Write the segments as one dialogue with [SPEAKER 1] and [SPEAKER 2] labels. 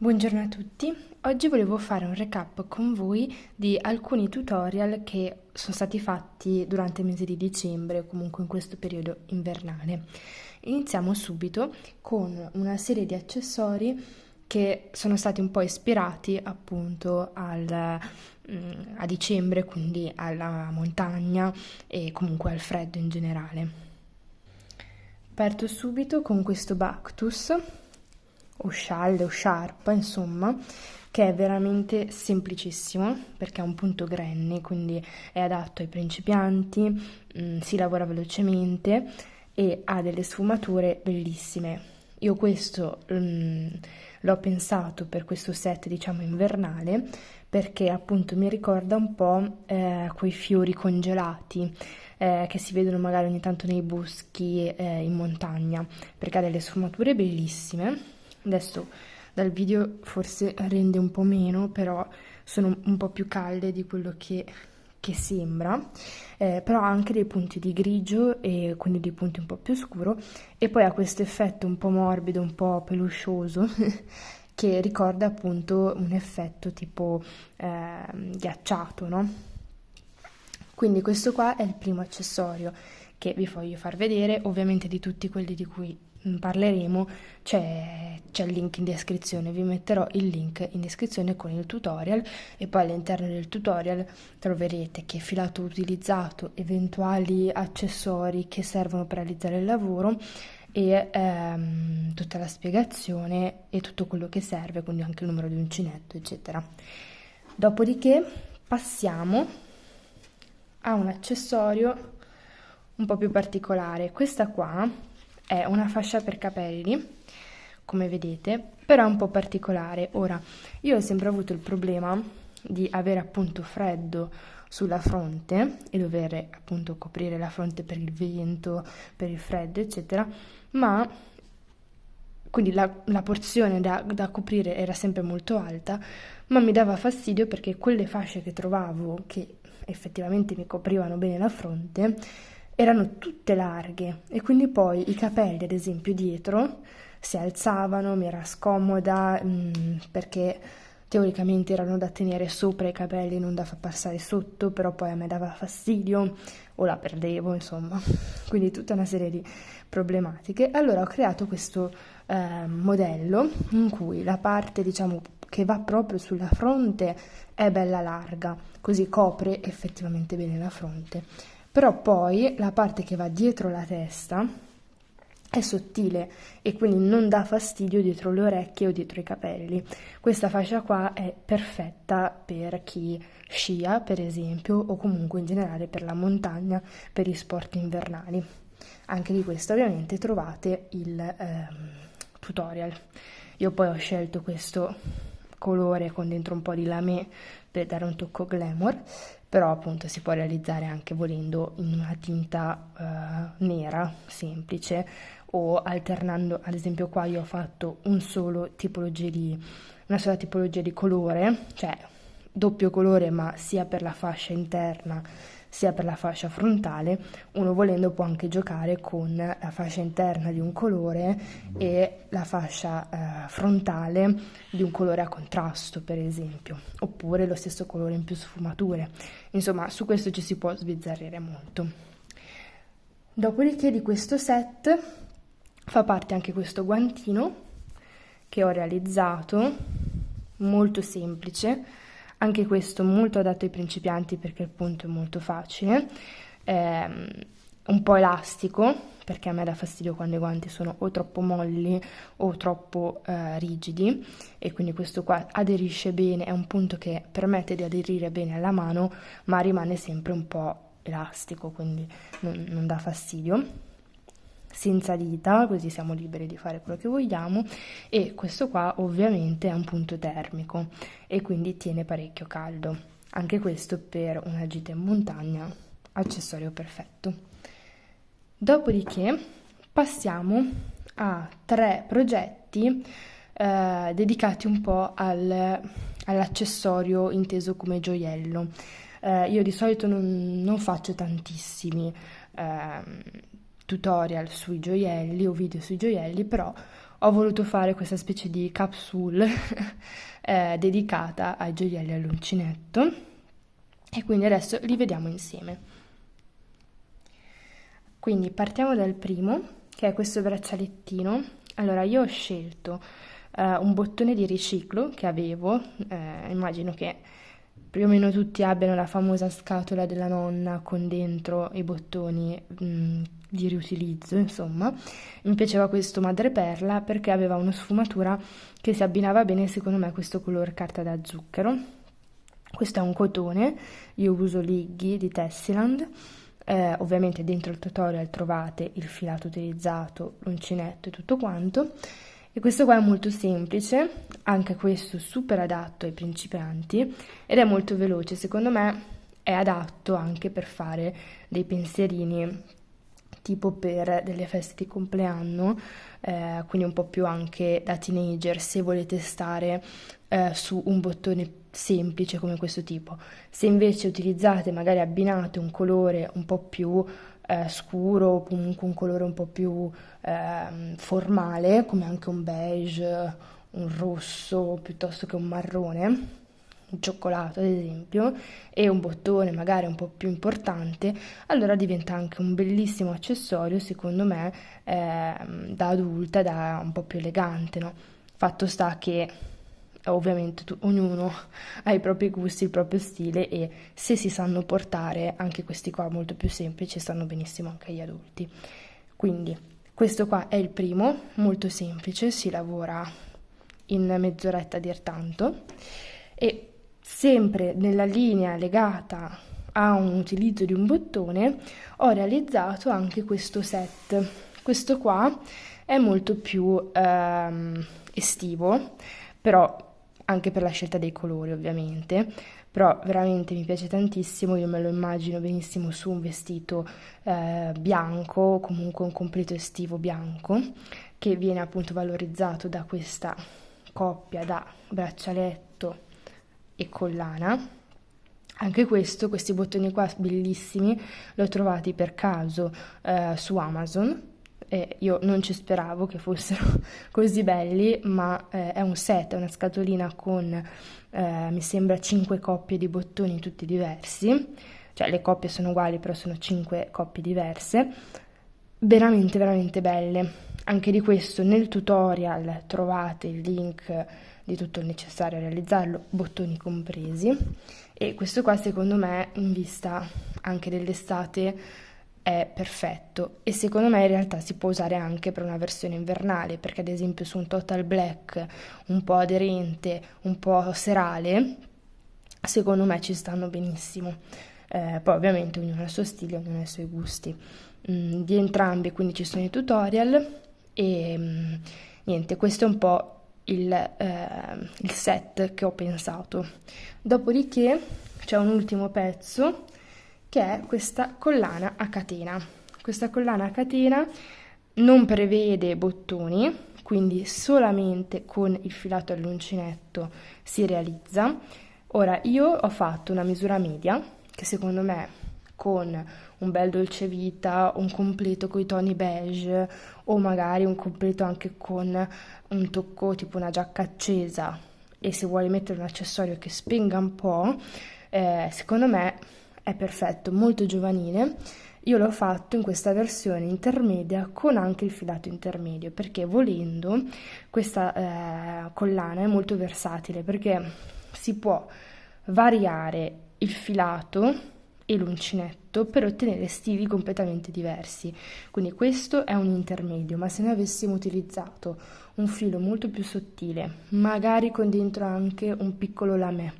[SPEAKER 1] Buongiorno a tutti, oggi volevo fare un recap con voi di alcuni tutorial che sono stati fatti durante il mese di dicembre o comunque in questo periodo invernale. Iniziamo subito con una serie di accessori che sono stati un po' ispirati appunto a dicembre, quindi alla montagna e comunque al freddo in generale. Parto subito con questo Bactus o scialle o sciarpa, insomma, che è veramente semplicissimo perché ha un punto granny, quindi è adatto ai principianti, si lavora velocemente e ha delle sfumature bellissime. Io questo l'ho pensato per questo set, diciamo, invernale, perché appunto mi ricorda un po' quei fiori congelati che si vedono magari ogni tanto nei boschi in montagna, perché ha delle sfumature bellissime. Adesso dal video forse rende un po' meno, però sono un po' più calde di quello che sembra, però ha anche dei punti di grigio e quindi dei punti un po' più scuro e poi ha questo effetto un po' morbido, un po' peluscioso che ricorda appunto un effetto tipo ghiacciato, no? Quindi questo qua è il primo accessorio che vi voglio far vedere, ovviamente di tutti quelli di cui parleremo c'è il link in descrizione, vi metterò il link in descrizione con il tutorial e poi all'interno del tutorial troverete che filato ho utilizzato, eventuali accessori che servono per realizzare il lavoro e tutta la spiegazione e tutto quello che serve, quindi anche il numero di uncinetto, eccetera. Dopodiché passiamo a un accessorio un po' più particolare. Questa qua è una fascia per capelli, come vedete, però è un po' particolare. Ora, io ho sempre avuto il problema di avere appunto freddo sulla fronte e dover appunto coprire la fronte per il vento, per il freddo, eccetera, ma quindi la porzione da coprire era sempre molto alta, ma mi dava fastidio perché quelle fasce che trovavo che effettivamente mi coprivano bene la fronte erano tutte larghe e quindi poi i capelli, ad esempio, dietro si alzavano, mi era scomoda perché teoricamente erano da tenere sopra i capelli, non da far passare sotto, però poi a me dava fastidio o la perdevo, insomma, quindi tutta una serie di problematiche. Allora ho creato questo modello in cui la parte, diciamo, che va proprio sulla fronte è bella larga, così copre effettivamente bene la fronte. Però poi la parte che va dietro la testa è sottile e quindi non dà fastidio dietro le orecchie o dietro i capelli. Questa fascia qua è perfetta per chi scia, per esempio, o comunque in generale per la montagna, per gli sport invernali. Anche di questo ovviamente trovate il tutorial. Io poi ho scelto questo colore con dentro un po' di lamé per dare un tocco glamour, però appunto si può realizzare anche volendo in una tinta nera semplice o alternando, ad esempio qua io ho fatto una sola tipologia di colore, cioè doppio colore ma sia per la fascia interna sia per la fascia frontale. Uno volendo può anche giocare con la fascia interna di un colore e la fascia frontale di un colore a contrasto, per esempio, oppure lo stesso colore in più sfumature. Insomma, su questo ci si può sbizzarrire molto. Dopodiché di questo set fa parte anche questo guantino che ho realizzato, molto semplice, anche questo molto adatto ai principianti perché il punto è molto facile, un po' elastico perché a me dà fastidio quando i guanti sono o troppo molli o troppo rigidi e quindi questo qua aderisce bene, è un punto che permette di aderire bene alla mano ma rimane sempre un po' elastico, quindi non dà fastidio, senza dita, così siamo liberi di fare quello che vogliamo. E questo qua ovviamente è un punto termico e quindi tiene parecchio caldo. Anche questo per una gita in montagna, accessorio perfetto. Dopodiché passiamo a 3 progetti dedicati un po' all'accessorio inteso come gioiello. Io di solito non faccio tantissimi tutorial sui gioielli o video sui gioielli, però ho voluto fare questa specie di capsule dedicata ai gioielli all'uncinetto e quindi adesso li vediamo insieme. Quindi partiamo dal primo, che è questo braccialettino. Allora, io ho scelto un bottone di riciclo che avevo, immagino che più o meno tutti abbiano la famosa scatola della nonna con dentro i bottoni di riutilizzo, insomma. Mi piaceva questo madreperla perché aveva una sfumatura che si abbinava bene, secondo me, a questo color carta da zucchero. Questo è un cotone, io uso Liggy di Tessiland. Ovviamente dentro il tutorial trovate il filato utilizzato, l'uncinetto e tutto quanto. E questo qua è molto semplice, anche questo super adatto ai principianti ed è molto veloce, secondo me è adatto anche per fare dei pensierini tipo per delle feste di compleanno, quindi un po' più anche da teenager se volete stare su un bottone semplice come questo tipo. Se invece utilizzate, magari abbinate un colore un po' più scuro o comunque un colore un po' più formale, come anche un beige, un rosso piuttosto che un marrone, un cioccolato ad esempio, e un bottone magari un po' più importante, allora diventa anche un bellissimo accessorio, secondo me, da adulta, da un po' più elegante, no? Fatto sta che ovviamente ognuno ha i propri gusti, il proprio stile e se si sanno portare anche questi qua molto più semplici stanno benissimo anche agli adulti. Quindi questo qua è il primo, molto semplice, si lavora in mezz'oretta a dir tanto e sempre nella linea legata a un utilizzo di un bottone ho realizzato anche questo set. Questo qua è molto più estivo, però anche per la scelta dei colori ovviamente, però veramente mi piace tantissimo, io me lo immagino benissimo su un vestito bianco o comunque un completo estivo bianco che viene appunto valorizzato da questa coppia da braccialetto e collana. Anche questo, questi bottoni qua bellissimi, li ho trovati per caso su Amazon e io non ci speravo che fossero così belli, ma è un set, è una scatolina con mi sembra 5 coppie di bottoni tutti diversi, cioè le coppie sono uguali però sono 5 coppie diverse, veramente veramente belle. Anche di questo nel tutorial trovate il link di tutto il necessario a realizzarlo, bottoni compresi, e questo qua secondo me in vista anche dell'estate è perfetto e secondo me in realtà si può usare anche per una versione invernale, perché ad esempio su un total black un po' aderente, un po' serale, secondo me ci stanno benissimo. Poi ovviamente ognuno ha il suo stile, ognuno ha i suoi gusti. Di entrambi quindi ci sono i tutorial e niente, questo è un po' il set che ho pensato. Dopodiché c'è un ultimo pezzo che è questa collana a catena. Questa collana a catena non prevede bottoni, quindi solamente con il filato all'uncinetto si realizza. Ora io ho fatto una misura media che secondo me con un bel dolce vita, un completo con i toni beige o magari un completo anche con un tocco tipo una giacca accesa e se vuoi mettere un accessorio che spenga un po', secondo me è perfetto, molto giovanile. Io l'ho fatto in questa versione intermedia con anche il filato intermedio perché volendo questa collana è molto versatile perché si può variare il filato e l'uncinetto per ottenere stili completamente diversi. Quindi questo è un intermedio, ma se noi avessimo utilizzato un filo molto più sottile, magari con dentro anche un piccolo lamè,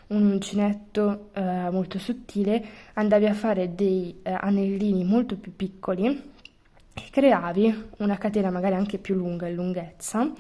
[SPEAKER 1] un uncinetto molto sottile, andavi a fare dei anellini molto più piccoli e creavi una catena magari anche più lunga in lunghezza,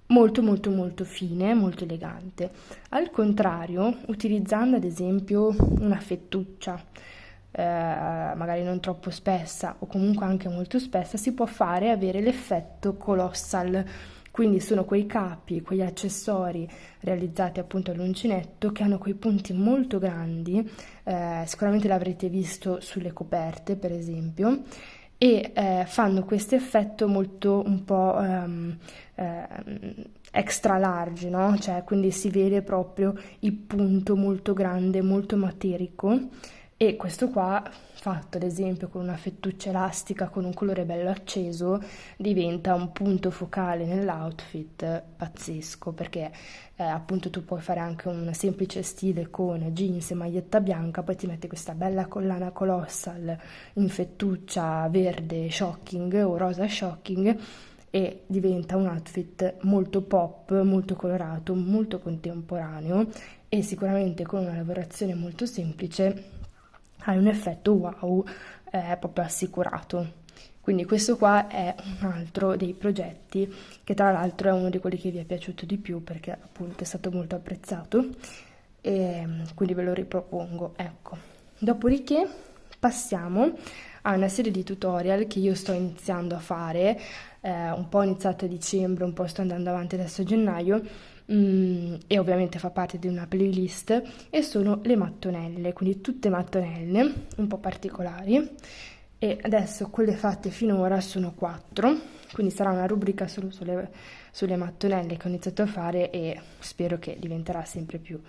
[SPEAKER 1] molto molto molto fine, molto elegante. Al contrario, utilizzando ad esempio una fettuccia, magari non troppo spessa o comunque anche molto spessa, si può fare avere l'effetto colossal. Quindi sono quei capi, quegli accessori realizzati appunto all'uncinetto che hanno quei punti molto grandi, sicuramente l'avrete visto sulle coperte per esempio, e fanno questo effetto molto un po' extra large, no? Cioè, quindi si vede proprio il punto molto grande, molto materico, e questo qua, fatto ad esempio con una fettuccia elastica con un colore bello acceso, diventa un punto focale nell'outfit pazzesco, perché appunto tu puoi fare anche un semplice stile con jeans e maglietta bianca, poi ti metti questa bella collana colossal in fettuccia verde shocking o rosa shocking, e diventa un outfit molto pop, molto colorato, molto contemporaneo, e sicuramente con una lavorazione molto semplice hai un effetto wow proprio assicurato. Quindi questo qua è un altro dei progetti che tra l'altro è uno di quelli che vi è piaciuto di più, perché appunto è stato molto apprezzato, e quindi ve lo ripropongo, ecco. Dopodiché passiamo a una serie di tutorial che io sto iniziando a fare, un po' ho iniziato a dicembre, un po' sto andando avanti adesso a gennaio, e ovviamente fa parte di una playlist, e sono le mattonelle, quindi tutte mattonelle un po' particolari, e adesso quelle fatte finora sono 4, quindi sarà una rubrica solo sulle mattonelle che ho iniziato a fare, e spero che diventerà sempre più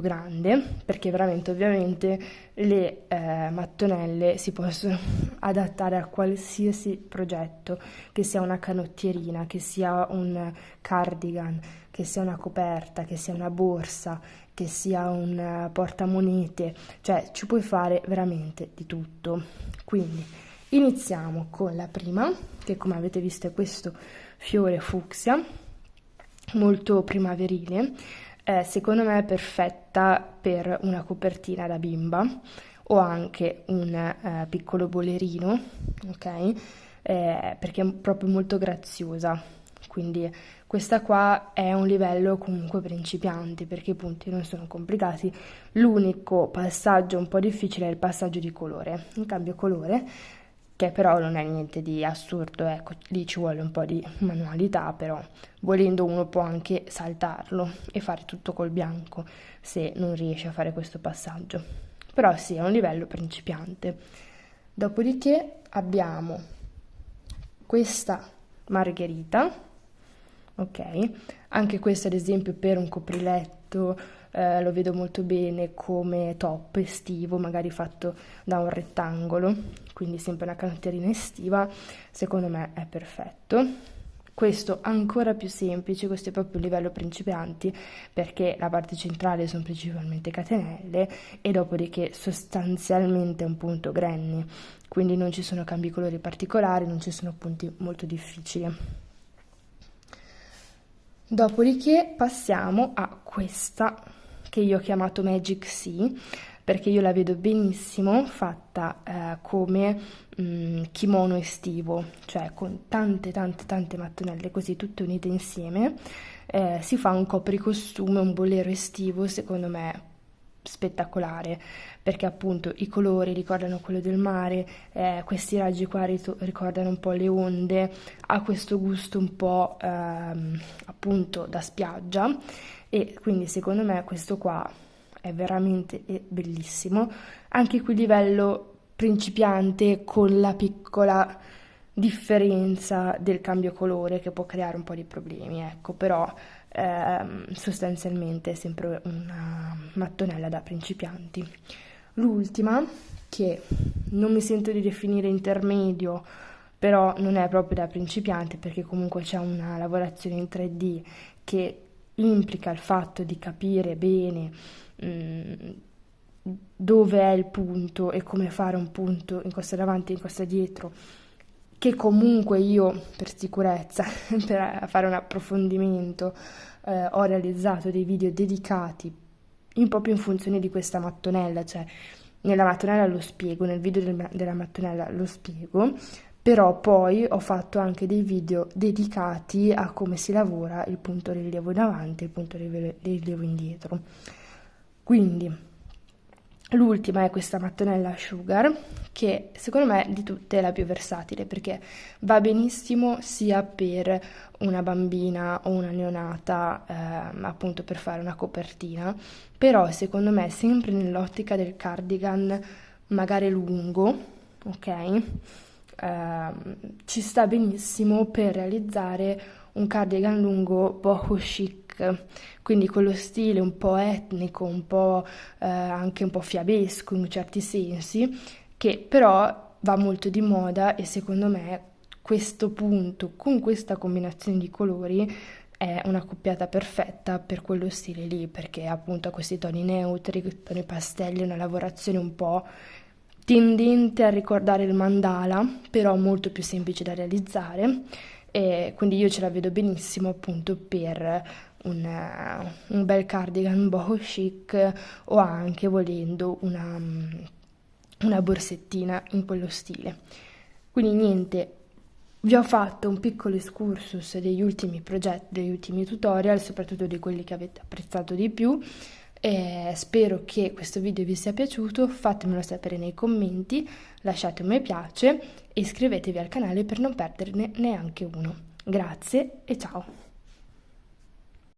[SPEAKER 1] grande, perché veramente ovviamente le mattonelle si possono adattare a qualsiasi progetto, che sia una canottierina, che sia un cardigan, che sia una coperta, che sia una borsa, che sia un portamonete, cioè ci puoi fare veramente di tutto. Quindi iniziamo con la prima, che come avete visto è questo fiore fucsia, molto primaverile. Secondo me è perfetta per una copertina da bimba o anche un piccolo bolerino, ok? Perché è proprio molto graziosa. Quindi questa qua è un livello comunque principianti, perché i punti non sono complicati. L'unico passaggio un po' difficile è il passaggio di colore, il cambio colore, che però non è niente di assurdo, ecco, lì ci vuole un po' di manualità, però volendo uno può anche saltarlo e fare tutto col bianco se non riesce a fare questo passaggio. Però sì, è un livello principiante. Dopodiché abbiamo questa margherita, ok? Anche questo ad esempio per un copriletto lo vedo molto bene come top estivo, magari fatto da un rettangolo, quindi sempre una canotierina estiva, secondo me è perfetto. Questo ancora più semplice, questo è proprio il livello principianti, perché la parte centrale sono principalmente catenelle e dopodiché sostanzialmente un punto granny, quindi non ci sono cambi colori particolari, non ci sono punti molto difficili. Dopodiché passiamo a questa che io ho chiamato Magic Sea, perché io la vedo benissimo fatta come kimono estivo, cioè con tante mattonelle così tutte unite insieme. Si fa un copricostume, un bolero estivo, secondo me spettacolare, perché appunto i colori ricordano quello del mare, questi raggi qua ricordano un po' le onde, ha questo gusto un po' appunto da spiaggia, e quindi secondo me questo qua è veramente bellissimo. Anche qui livello principiante, con la piccola differenza del cambio colore che può creare un po' di problemi, ecco, però sostanzialmente è sempre una mattonella da principianti. L'ultima, che non mi sento di definire intermedio, però non è proprio da principiante, perché comunque c'è una lavorazione in 3D che implica il fatto di capire bene dove è il punto e come fare un punto in costa davanti e in costa dietro, che comunque io per sicurezza, per fare un approfondimento, ho realizzato dei video dedicati proprio in funzione di questa mattonella, cioè nella mattonella lo spiego, nel video della mattonella lo spiego, però poi ho fatto anche dei video dedicati a come si lavora il punto rilievo davanti e il punto rilievo indietro. Quindi l'ultima è questa mattonella Sugar, che secondo me di tutte è la più versatile, perché va benissimo sia per una bambina o una neonata, appunto per fare una copertina, però secondo me sempre nell'ottica del cardigan magari lungo, ok? ci sta benissimo per realizzare un cardigan lungo boho chic, quindi quello stile un po' etnico, un po' anche un po' fiabesco in certi sensi, che però va molto di moda e secondo me questo punto con questa combinazione di colori è una coppiata perfetta per quello stile lì, perché appunto ha questi toni neutri, toni pastelli, una lavorazione un po' tendente a ricordare il mandala, però molto più semplice da realizzare, e quindi io ce la vedo benissimo appunto per un bel cardigan boho chic o anche volendo una borsettina in quello stile. Quindi niente, vi ho fatto un piccolo excursus degli ultimi progetti, degli ultimi tutorial, soprattutto di quelli che avete apprezzato di più. E spero che questo video vi sia piaciuto, fatemelo sapere nei commenti, lasciate un mi piace e iscrivetevi al canale per non perderne neanche uno. Grazie e ciao!